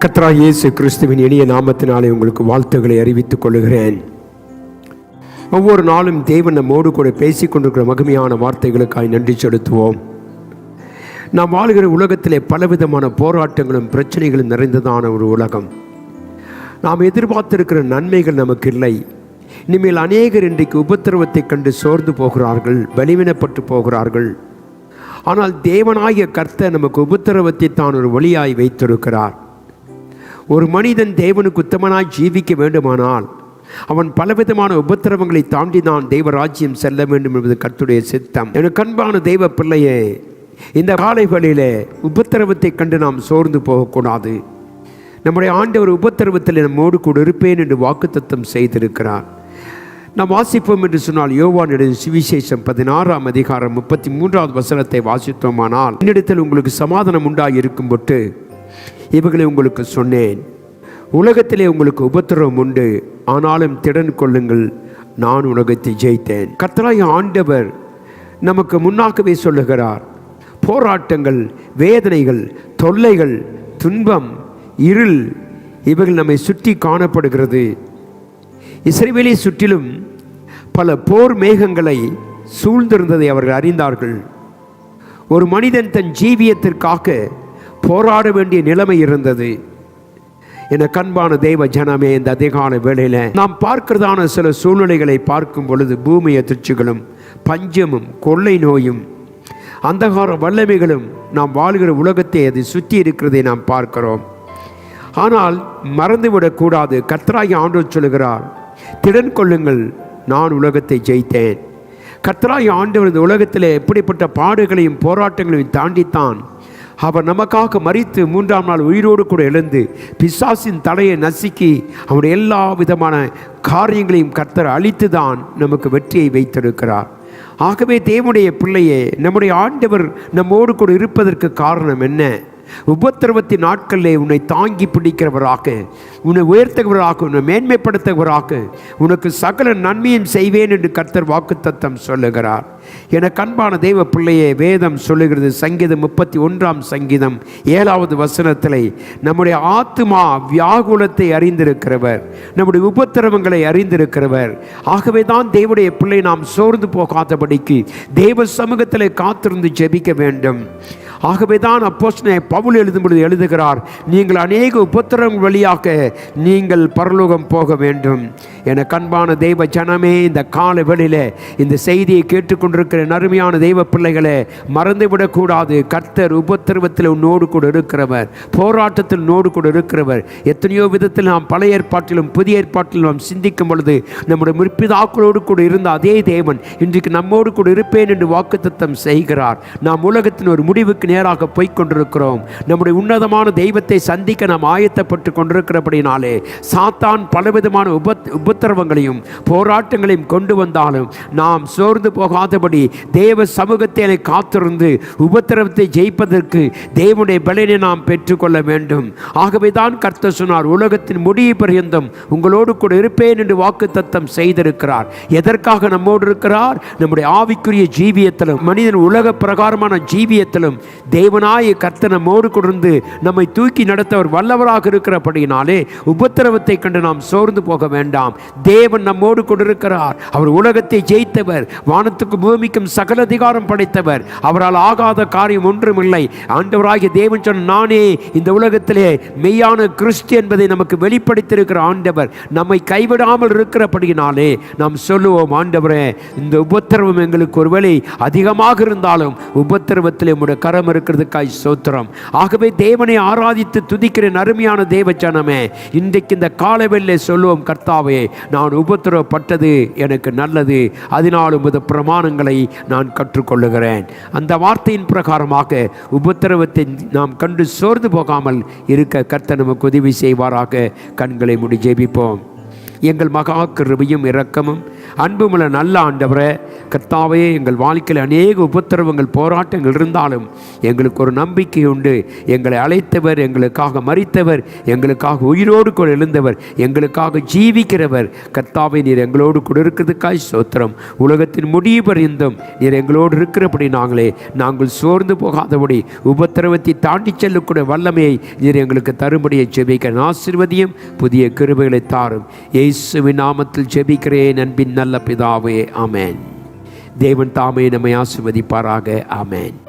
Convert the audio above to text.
கர்த்தராகிய இயேசு கிறிஸ்துவின் இனிய நாமத்தினாலே உங்களுக்கு வாழ்த்துக்களை அறிவித்துக் கொள்கிறேன். ஒவ்வொரு நாளும் தேவன் நம்மோடு கூட பேசிக் கொண்டிருக்கிற மகிமையான வார்த்தைகளுக்காய் நன்றி செலுத்துவோம். நாம் வாழ்கிற உலகத்திலே பலவிதமான போராட்டங்களும் பிரச்சனைகளும் நிறைந்ததான ஒரு உலகம். நாம் எதிர்பார்த்திருக்கிற நன்மைகள் நமக்கு இல்லை. இனிமேல் அநேகர் இன்றைக்கு உபத்திரவத்தை கண்டு சோர்ந்து போகிறார்கள், பலவீனப்பட்டு போகிறார்கள். ஆனால் தேவனாகிய கர்த்தர் நமக்கு உபத்திரவத்தை தான் ஒரு வழியாய் வைத்திருக்கிறார். ஒரு மனிதன் தேவனுக்கு உத்தமனாய் ஜீவிக்க வேண்டுமானால் அவன் பலவிதமான உபத்திரவங்களை தாண்டி தான் தெய்வ ராஜ்யம் செல்ல வேண்டும் என்பது கர்த்தருடைய சித்தம். எனக்கு அன்பான தெய்வ பிள்ளையே, இந்த காலைகளிலே உபத்திரவத்தை கண்டு நாம் சோர்ந்து போகக்கூடாது. நம்முடைய ஆண்டவர் உபத்திரவத்தில் நம்மோடு கூட இருப்பேன் என்று வாக்குத்தத்தம் செய்திருக்கிறார். நாம் வாசிப்போம் என்று சொன்னால் யோவான் எழுதிய சுவிசேஷம் 16ஆம் அதிகாரம் 33வது வசனத்தை வாசித்தோமானால், என்னிடத்தில் உங்களுக்கு சமாதானம் உண்டாகி இருக்கும் பொட்டு இவர்களை உங்களுக்கு சொன்னேன். உலகத்திலே உங்களுக்கு உபத்திரவம் உண்டு, ஆனாலும் திடன் கொள்ளுங்கள், நான் உலகத்தை ஜெயித்தேன். கர்த்தராகிய ஆண்டவர் நமக்கு முன்னாகவே சொல்லுகிறார். போராட்டங்கள், வேதனைகள், தொல்லைகள், துன்பம், இருள் இவைகள் நம்மை சுற்றி காணப்படுகிறது. இஸ்ரவேலை சுற்றிலும் பல போர் மேகங்களை சூழ்ந்திருந்ததை அவர்கள் அறிந்தார்கள். ஒரு மனிதன் தன் ஜீவியத்திற்காக போராட வேண்டிய நிலைமை இருந்தது. என கண்பான தெய்வ ஜனமே, இந்த அதிகால வேளையில் நாம் பார்க்கிறதான சில சூழ்நிலைகளை பார்க்கும் பொழுது பூமி அதிர்ச்சிகளும், பஞ்சமும், கொள்ளை நோயும், அந்தகார வல்லமைகளும் நாம் வாழ்கிற உலகத்தை அது சுற்றி இருக்கிறதை நாம் பார்க்கிறோம். ஆனால் மறந்துவிடக்கூடாது. கர்த்தராகிய ஆண்டவர் சொல்லுகிறார், திடன் கொள்ளுங்கள், நான் உலகத்தை ஜெயித்தேன். கர்த்தராகிய ஆண்டவர் இந்த உலகத்தில் எப்படிப்பட்ட பாடுகளையும் போராட்டங்களையும் தாண்டித்தான் அவர் நமக்காக மரித்து 3ஆம் நாள் உயிரோடு கூட எழுந்து பிசாசின் தலையை நசுக்கி அவருடைய எல்லா விதமான காரியங்களையும் கர்த்தர் அழித்து தான் நமக்கு வெற்றியை வைத்திருக்கிறார். ஆகவே தேவனுடைய பிள்ளையே, நம்முடைய ஆண்டவர் நம்மோடு கூட இருப்பதற்கு காரணம் என்ன? உபத்திரவத்தின் நாட்களிலே உன்னை தாங்கி பிடிக்கிறவராக, உன்னை உயர்த்துகிறவராக, உன்னை மேன்மைப்படுத்துகிறவராக, உனக்கு சகல நன்மையும் செய்வேன் என்று கர்த்தர் வாக்குத்தத்தம் சொல்லுகிறார். எனக்கு அன்பான தெய்வ பிள்ளையே, வேதம் சொல்லுகிறது, சங்கீதம் 31ஆம் சங்கீதம் 7வது வசனத்திலே, நம்முடைய ஆத்துமா வியாகுலத்தை அறிந்திருக்கிறவர், நம்முடைய உபத்திரவங்களை அறிந்திருக்கிறவர். ஆகவே தான் தேவனுடைய பிள்ளை நாம் சோர்ந்து போகாதபடிக்கு தேவ சமூகத்திலே காத்திருந்து ஜெபிக்க வேண்டும். ஆகவே தான் அப்போஸ்தலனாகிய பவுல் எழுதும்பொழுது எழுதுகிறார், நீங்கள் அநேக உபத்திரவங்கள் வழியாக நீங்கள் பரலோகம் போக வேண்டும். என கண்பான தெய்வ ஜனமே, இந்த கால வேளையில இந்த செய்தியை கேட்டுக்கொண்டிருக்கிற நறுமையான தெய்வ பிள்ளைகளே, மறந்துவிடக்கூடாது. கர்த்தர் உபத்திரவத்தில் உன்னோடு கூட இருக்கிறவர், போராட்டத்தில் உன்னோடு கூட இருக்கிறவர். எத்தனையோ விதத்தில் நாம் பழைய ஏற்பாட்டிலும் புதிய ஏற்பாட்டிலும் நாம் சிந்திக்கும் பொழுது நம்முடைய முற்பிதாக்களோடு கூட இருந்த அதே தேவன் இன்றைக்கு நம்மோடு கூட இருப்பேன் என்று வாக்குத்தத்தம் செய்கிறார். நாம் உலகத்தின் ஒரு முடிவுக்கு நேராக போய்கொண்டிருக்கிறோம். நம்முடைய உன்னதமான தெய்வத்தை சந்திக்க நாம் ஆயத்தப்பட்டு கொண்டிருக்கிறபடினாலே சாத்தான் பலவிதமான உபத்திரவங்களையும் போராட்டங்களையும் கொண்டு வந்தாலும் நாம் சோர்ந்து போகாதபடி தேவ சமூகத்தை காத்திருந்து உபத்திரவத்தை ஜெயிப்பதற்கு தேவனுடைய பலனை நாம் பெற்றுக்கொள்ள வேண்டும். ஆகவே தான் கர்த்தர் சொன்னார், உலகத்தின் முடிவு பரியந்தம் உங்களோடு கூட இருப்பேன் என்று வாக்குத்தத்தம் செய்திருக்கிறார். எதற்காக நம்மோடு இருக்கிறார்? நம்முடைய ஆவிக்குரிய ஜீவியத்திலும் மனிதன் உலக பிரகாரமான ஜீவியத்திலும் தேவனாய கர்த்தர் நம்மோடு கொண்டு நம்மை தூக்கி நடத்தவர் வல்லவராக இருக்கிறபடியினாலே உபத்திரவத்தை கண்டு நாம் சோர்ந்து போக வேண்டாம். தேவன் நம்மோடு கொண்டிருக்கிறார். அவர் உலகத்தை ஜெயித்தவர், வானத்துக்கும் பூமிக்கும் சகல அதிகாரம் படைத்தவர். அவரால் ஆகாத காரியம் ஒன்றுமில்லை. ஆண்டவராகிய தேவன் சொன்ன, நானே இந்த உலகத்திலே மெய்யான கிறிஸ்து என்பதை நமக்கு வெளிப்படுத்தியிருக்கிற ஆண்டவர். நம்மை கைவிடாமல் இருக்கிறபடியினாலே நாம் சொல்லுவோம், ஆண்டவரே, இந்த உபத்திரவம் எங்களுக்கு ஒருவேளை அதிகமாக இருந்தாலும் உபத்திரவத்திலே உம்முடைய கரம் இருக்கிறதுக்காய் ஸ்தோத்திரம். ஆகவே தேவனை ஆராதித்து துதிக்கிற அருமையான தேவ ஜனமே, இன்றைக்கு இந்த காலவெளியிலே சொல்லுவோம், கர்த்தாவே, நான் உபத்திரவப்பட்டது எனக்கு நல்லது, அதனால் உமது பிரமாணங்களை நான் கற்றுக்கொள்ளுகிறேன். அந்த வார்த்தையின் பிரகாரமாக உபத்திரவத்தை நாம் கண்டு சோர்ந்து போகாமல் இருக்க கர்த்தர் நமக்கு உதவி செய்வாராக. கண்களை மூடி ஜெபிப்போம். எங்கள் மகா கிருபையும் இரக்கமும் அன்புமுள்ள நல்ல ஆண்டவரே, கர்த்தாவே, எங்கள் வாழ்க்கையில் அநேக உபத்திரவங்கள், போராட்டங்கள் இருந்தாலும் எங்களுக்கு ஒரு நம்பிக்கை உண்டு. எங்களை அழைத்தவர், எங்களுக்காக மரித்தவர், எங்களுக்காக உயிரோடு கூட எழுந்தவர், எங்களுக்காக ஜீவிக்கிறவர். கர்த்தாவே, நீர் எங்களோடு கூட இருக்கிறதுக்காய் ஸ்தோத்திரம். உலகத்தின் முடிவு பரியந்தம் நீர் எங்களோடு இருக்கிறபடி நாங்கள் சோர்ந்து போகாதபடி உபத்திரவத்தை தாண்டி செல்லக்கூடிய வல்லமையை நீர் எங்களுக்கு தரும்படியை ஜெபிக்கிறேன். ஆசீர்வதியும், புதிய கிருபைகளை தாரும். இயேசுவின் நாமத்தில் ஜெபிக்கிறேன் அன்பின் நல்ல பிதாவே, ஆமென். தேவன் தாமே நம்மை ஆசீர்வதிப்பாராக. ஆமென்.